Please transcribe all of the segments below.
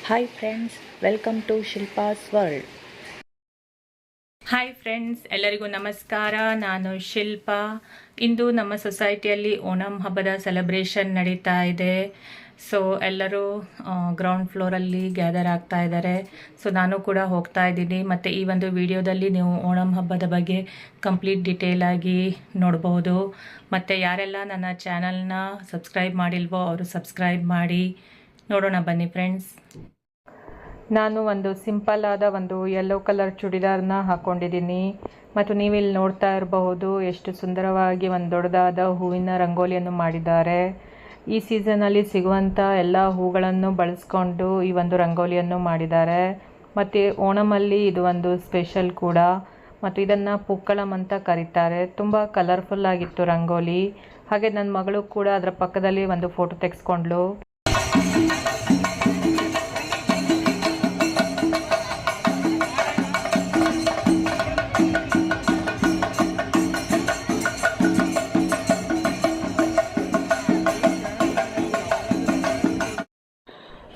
Hi friends, welcome to Shilpa's world. Hi friends, ಎಲ್ಲರಿಗೂ ನಮಸ್ಕಾರ. ನಾನು ಶಿಲ್ಪಾ. ಇಂದು ನಮ್ಮ ಸೊಸೈಟಿಯಲ್ಲಿ ಓಣಂ ಹಬ್ಬದ ಸೆಲೆಬ್ರೇಷನ್ ನಡೀತಾ ಇದೆ. ಸೊ ಎಲ್ಲರೂ ಗ್ರೌಂಡ್ ಫ್ಲೋರಲ್ಲಿ ಗ್ಯಾದರ್ ಆಗ್ತಾ ಇದ್ದಾರೆ. ಸೊ ನಾನು ಕೂಡ ಹೋಗ್ತಾ ಇದ್ದೀನಿ. ಮತ್ತು ಈ ಒಂದು ವಿಡಿಯೋದಲ್ಲಿ ನೀವು ಓಣಂ ಹಬ್ಬದ ಬಗ್ಗೆ ಕಂಪ್ಲೀಟ್ ಡೀಟೇಲ್ ಆಗಿ ನೋಡಬಹುದು. ಮತ್ತು ಯಾರೆಲ್ಲ ನನ್ನ ಚಾನಲ್ನ ಸಬ್ಸ್ಕ್ರೈಬ್ ಮಾಡಿಲ್ವೋ ಅವರು ಸಬ್ಸ್ಕ್ರೈಬ್ ಮಾಡಿ. ನೋಡೋಣ ಬನ್ನಿ ಫ್ರೆಂಡ್ಸ್. ನಾನು ಒಂದು ಸಿಂಪಲ್ ಆದ ಒಂದು ಯೆಲ್ಲೋ ಕಲರ್ ಚೂಡಿದಾರ್ನ ಹಾಕ್ಕೊಂಡಿದ್ದೀನಿ. ಮತ್ತು ನೀವಿಲ್ಲಿ ನೋಡ್ತಾ ಇರಬಹುದು ಎಷ್ಟು ಸುಂದರವಾಗಿ ಒಂದು ದೊಡ್ಡದಾದ ಹೂವಿನ ರಂಗೋಲಿಯನ್ನು ಮಾಡಿದ್ದಾರೆ. ಈ ಸೀಸನಲ್ಲಿ ಸಿಗುವಂಥ ಎಲ್ಲ ಹೂಗಳನ್ನು ಬಳಸ್ಕೊಂಡು ಈ ಒಂದು ರಂಗೋಲಿಯನ್ನು ಮಾಡಿದ್ದಾರೆ. ಮತ್ತು ಓಣಮಲ್ಲಿ ಇದು ಒಂದು ಸ್ಪೆಷಲ್ ಕೂಡ. ಮತ್ತು ಇದನ್ನು ಪೂಕ್ಕಳಂ ಅಂತ ಕರೀತಾರೆ. ತುಂಬ ಕಲರ್ಫುಲ್ ಆಗಿತ್ತು ರಂಗೋಲಿ. ಹಾಗೆ ನನ್ನ ಮಗಳು ಕೂಡ ಅದರ ಪಕ್ಕದಲ್ಲಿ ಒಂದು ಫೋಟೋ ತೆಗೆಸ್ಕೊಂಡ್ಳು.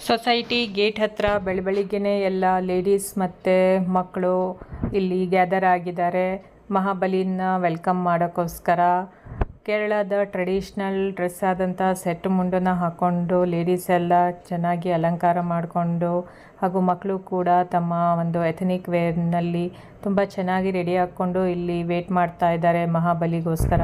ಸೊಸೈಟಿ ಗೇಟ್ ಹತ್ರ ಬೆಳಬೆಳಿಗ್ಗೆನೇ ಎಲ್ಲ ಲೇಡೀಸ್ ಮತ್ತು ಮಕ್ಕಳು ಇಲ್ಲಿ ಗ್ಯಾದರ್ ಆಗಿದ್ದಾರೆ ಮಹಾಬಲಿನ ವೆಲ್ಕಮ್ ಮಾಡೋಕ್ಕೋಸ್ಕರ. ಕೇರಳದ ಟ್ರೆಡಿಷ್ನಲ್ ಡ್ರೆಸ್ ಆದಂಥ ಸೆಟ್ ಮುಂಡನ್ನ ಹಾಕ್ಕೊಂಡು ಲೇಡೀಸ್ ಎಲ್ಲ ಚೆನ್ನಾಗಿ ಅಲಂಕಾರ ಮಾಡಿಕೊಂಡು, ಹಾಗೂ ಮಕ್ಕಳು ಕೂಡ ತಮ್ಮ ಒಂದು ಎಥನಿಕ್ ವೇರ್ನಲ್ಲಿ ತುಂಬ ಚೆನ್ನಾಗಿ ರೆಡಿ ಹಾಕ್ಕೊಂಡು ಇಲ್ಲಿ ವೇಟ್ ಮಾಡ್ತಾ ಇದ್ದಾರೆ ಮಹಾಬಲಿಗೋಸ್ಕರ.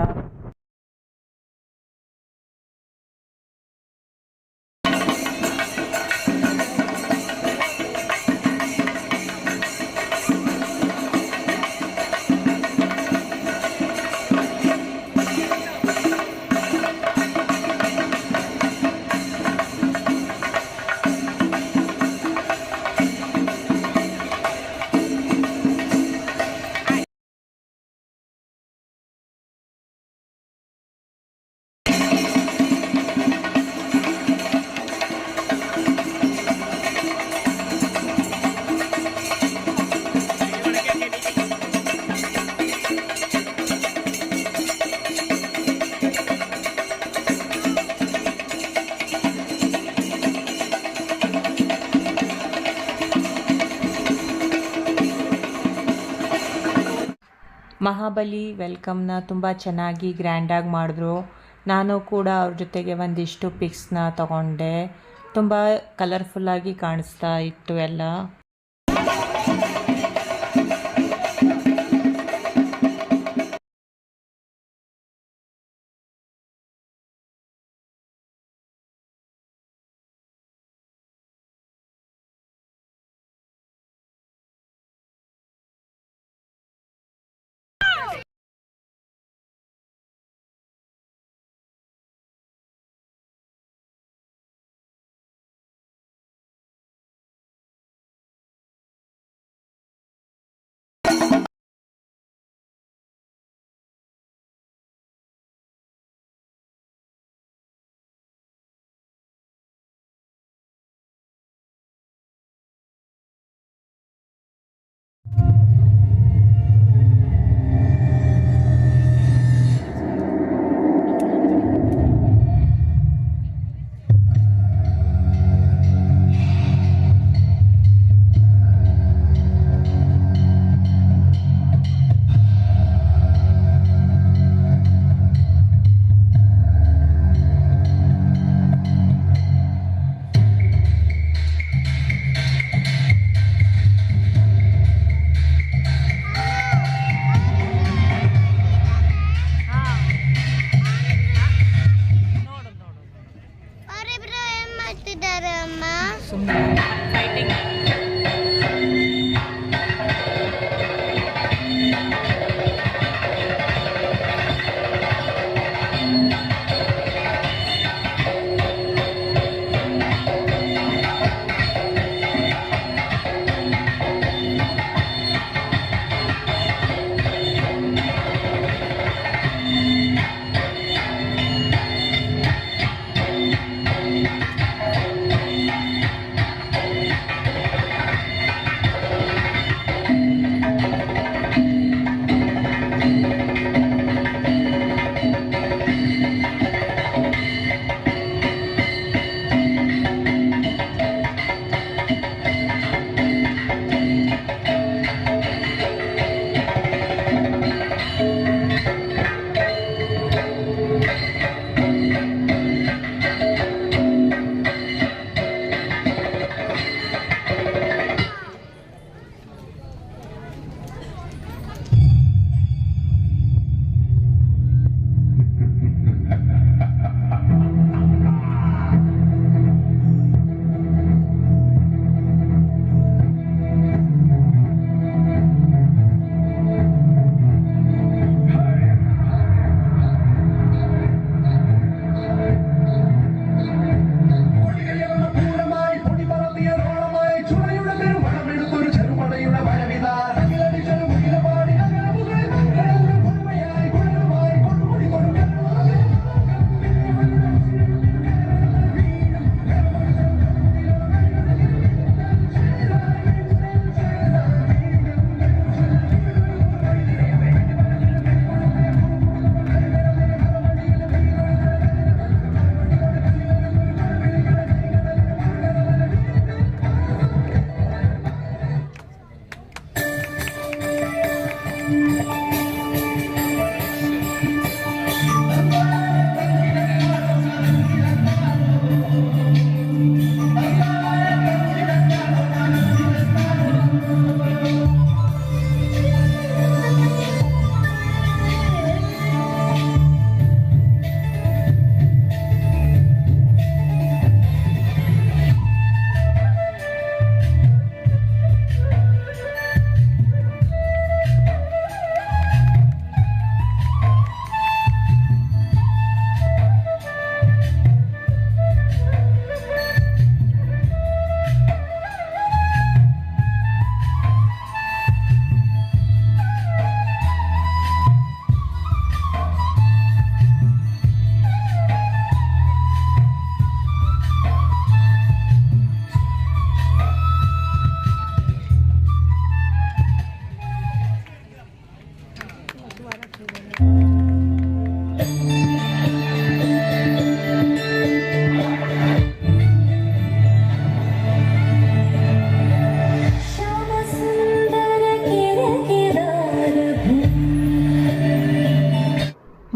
ಮಹಾಬಲಿ ವೆಲ್ಕಮ್ನ ತುಂಬ ಚೆನ್ನಾಗಿ ಗ್ರ್ಯಾಂಡಾಗಿ ಮಾಡಿದ್ರು. ನಾನು ಕೂಡ ಅವ್ರ ಜೊತೆಗೆ ಒಂದಿಷ್ಟು ಪಿಕ್ಸ್ನ ತಗೊಂಡೆ. ತುಂಬ ಕಲರ್ಫುಲ್ಲಾಗಿ ಕಾಣಿಸ್ತಾ ಇತ್ತು ಎಲ್ಲ.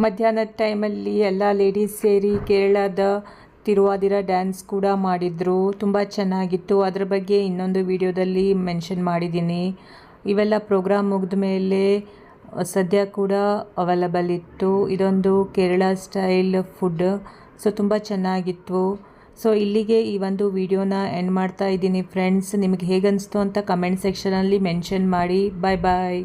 ಮಧ್ಯಾಹ್ನದ ಟೈಮಲ್ಲಿ ಎಲ್ಲ ಲೇಡೀಸ್ ಸೇರಿ ಕೇರಳದ ತಿರುವಾದಿರ ಡ್ಯಾನ್ಸ್ ಕೂಡ ಮಾಡಿದರು. ತುಂಬ ಚೆನ್ನಾಗಿತ್ತು. ಅದರ ಬಗ್ಗೆ ಇನ್ನೊಂದು ವಿಡಿಯೋದಲ್ಲಿ ಮೆನ್ಷನ್ ಮಾಡಿದ್ದೀನಿ. ಇವೆಲ್ಲ ಪ್ರೋಗ್ರಾಮ್ ಮುಗಿದ ಮೇಲೆ ಸದ್ಯ ಕೂಡ ಅವೈಲಬಲ್ ಇತ್ತು. ಇದೊಂದು ಕೇರಳ ಸ್ಟೈಲ್ ಫುಡ್. ಸೊ ತುಂಬ ಚೆನ್ನಾಗಿತ್ತು. ಸೊ ಇಲ್ಲಿಗೆ ಈ ಒಂದು ವಿಡಿಯೋನ ಎಂಡ್ ಮಾಡ್ತಾ ಇದ್ದೀನಿ ಫ್ರೆಂಡ್ಸ್. ನಿಮಗೆ ಹೇಗನ್ನಿಸ್ತು ಅಂತ ಕಮೆಂಟ್ ಸೆಕ್ಷನಲ್ಲಿ ಮೆನ್ಷನ್ ಮಾಡಿ. ಬಾಯ್ ಬಾಯ್.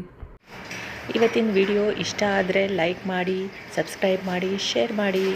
ಇವತ್ತಿನ ವಿಡಿಯೋ ಇಷ್ಟ ಆದರೆ ಲೈಕ್ ಮಾಡಿ, ಸಬ್ಸ್ಕ್ರೈಬ್ ಮಾಡಿ, ಶೇರ್ ಮಾಡಿ.